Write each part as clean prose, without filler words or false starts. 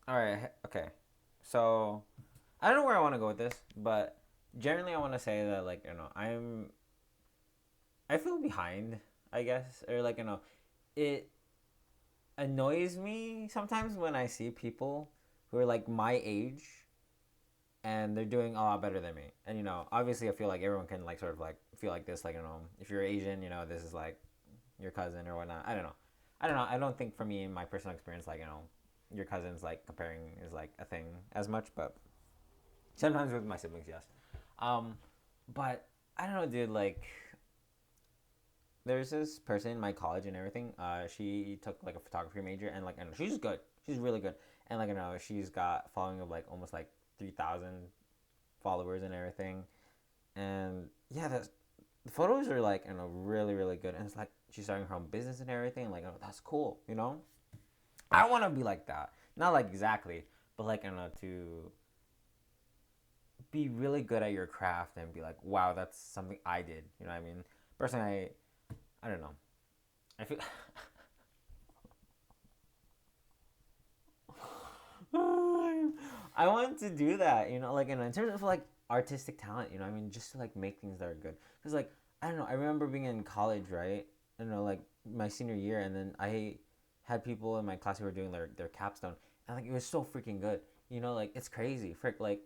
All right. Okay. So I don't know where I want to go with this, but generally I want to say that like I feel behind, I guess, or like it annoys me sometimes when I see people who are like my age and they're doing a lot better than me. And obviously I feel like everyone can like sort of like feel like this, like if you're Asian, this is like your cousin or whatnot. I don't know. I don't know. I don't think for me, in my personal experience, like your cousins like comparing is like a thing as much, but sometimes with my siblings, yes. Um, but I don't know, dude. Like, there's this person in my college and everything. She took like a photography major, and like, I know she's good. She's really good, and like, she's got following of like almost like 3,000 followers and everything. And yeah, the photos are like, really, really good. And it's like she's starting her own business and everything. Like, that's cool. I want to be like that. Not like exactly, but like, to be really good at your craft and be like, wow, that's something I did. You know what I mean? Personally, I don't know. I feel I want to do that. Like in terms of like artistic talent. I mean, just to like make things that are good. Because like I don't know. I remember being in college, right? Like my senior year, and then I had people in my class who were doing their capstone, and like it was so freaking good. Like it's crazy. Frick, like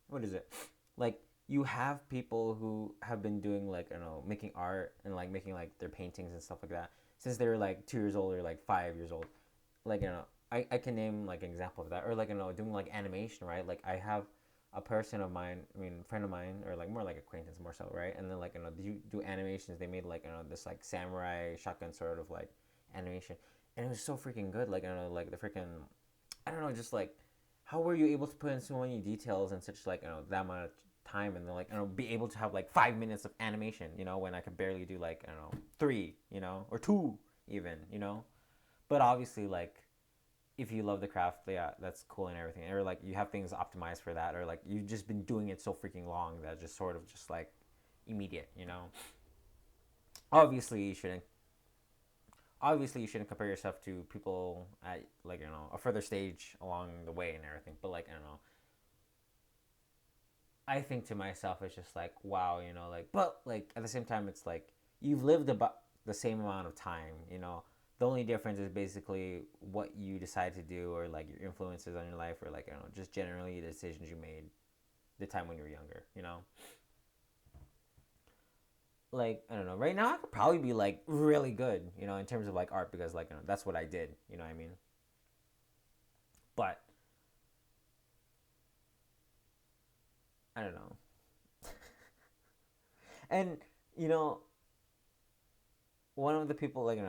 what is it? Like you have people who have been doing like making art and like making like their paintings and stuff like that since they were like 2 years old or like 5 years old. Like I can name like an example of that, or like doing like animation, right? Like I have a person of mine, I mean friend of mine, or like more like acquaintance more so, right? And then like you do animations. They made like this like samurai shotgun sort of like animation, and it was so freaking good. Like like the freaking I don't know, just like how were you able to put in so many details in such like that amount of time, and then like be able to have like 5 minutes of animation, when I could barely do like I don't know three, or two even, but obviously like if you love the craft, yeah, that's cool and everything, or like you have things optimized for that, or like you've just been doing it so freaking long that just sort of just like immediate, obviously you shouldn't obviously you shouldn't compare yourself to people at like a further stage along the way and everything, but like I don't know, I think to myself it's just like wow, like but like at the same time it's like you've lived about the same amount of time, the only difference is basically what you decide to do, or like your influences on your life, or like I don't know, just generally the decisions you made the time when you were younger, like I don't know, right now I could probably be like really good, in terms of like art, because like that's what I did, what I mean, but I don't know. And you know one of the people, like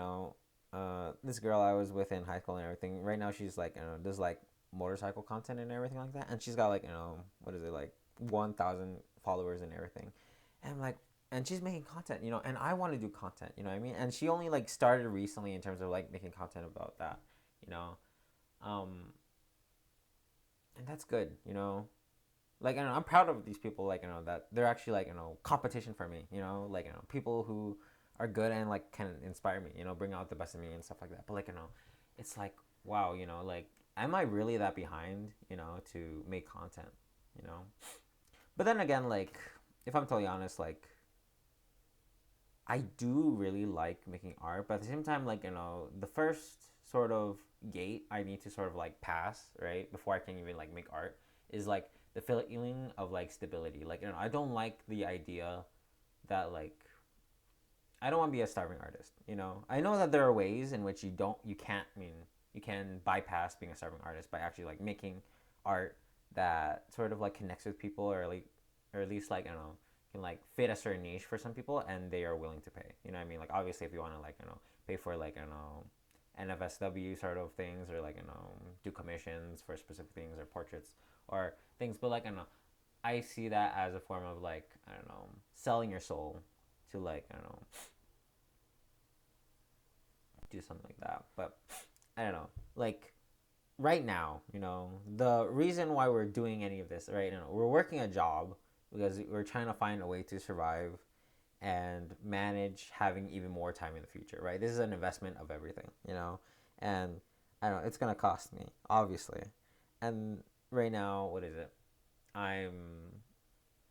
this girl I was with in high school and everything. Right now, she's like, does like motorcycle content and everything like that, and she's got like, what is it, like 1,000 followers and everything, and I'm like, and she's making content, and I want to do content, what I mean, and she only like started recently in terms of like making content about that, you know, um, and that's good, like I know I'm proud of these people, like that they're actually like competition for me, like people who are good and like can inspire me, bring out the best in me and stuff like that. But like it's like wow, like am I really that behind, to make content, you know? But then again, like if I'm totally honest, like I do really like making art, but at the same time, like the first sort of gate I need to sort of like pass, right, before I can even like make art, is like the feeling of like stability. Like I don't like the idea that like I don't want to be a starving artist. I know that there are ways in which you can't. I mean, you can bypass being a starving artist by actually like making art that sort of like connects with people, or at least like I don't know, can like fit a certain niche for some people, and they are willing to pay. You know what I mean? Like obviously, if you want to like pay for like NFSW sort of things, or like do commissions for specific things or portraits or things, but like I don't know, I see that as a form of like I don't know, selling your soul to like I don't know, do something like that. But I don't know. Like right now, the reason why we're doing any of this, right? We're working a job because we're trying to find a way to survive and manage having even more time in the future, right? This is an investment of everything, and I don't know, it's gonna cost me, obviously. And right now, what is it? I'm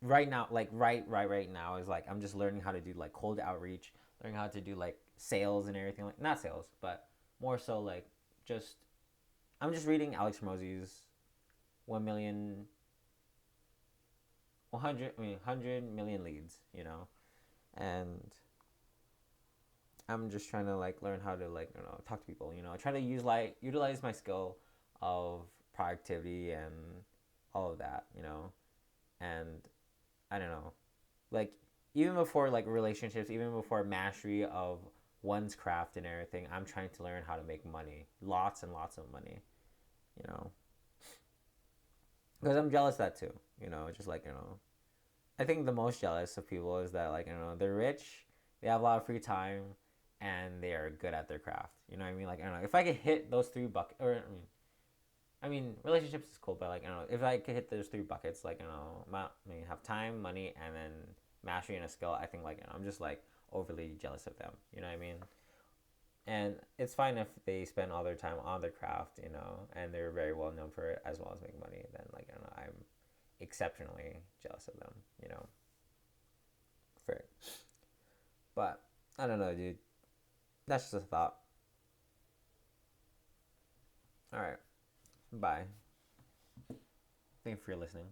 right now, like right now is like I'm just learning how to do like cold outreach, learning how to do like sales and everything, like not sales, but more so like just I'm just reading Alex Hormozzi's 1 million 100 I mean 100 million leads, and I'm just trying to like learn how to like talk to people, try to utilize my skill of productivity and all of that, and I don't know, like even before like relationships, even before mastery of one's craft and everything, I'm trying to learn how to make money, lots and lots of money, you know, because I'm jealous of that too, just like I think the most jealous of people is that like they're rich, they have a lot of free time, and they are good at their craft. You know what I mean? Like I don't know if I could hit those three buckets, or I mean relationships is cool, but like I don't know if I could hit those three buckets, like have time, money, and then mastery and a skill. I think like I'm just like overly jealous of them. You know what I mean? And it's fine if they spend all their time on their craft, and they're very well known for it as well as making money. Then like I don't know, I'm exceptionally jealous of them. For it. But I don't know, dude. That's just a thought. All right. Bye. Thank you for listening.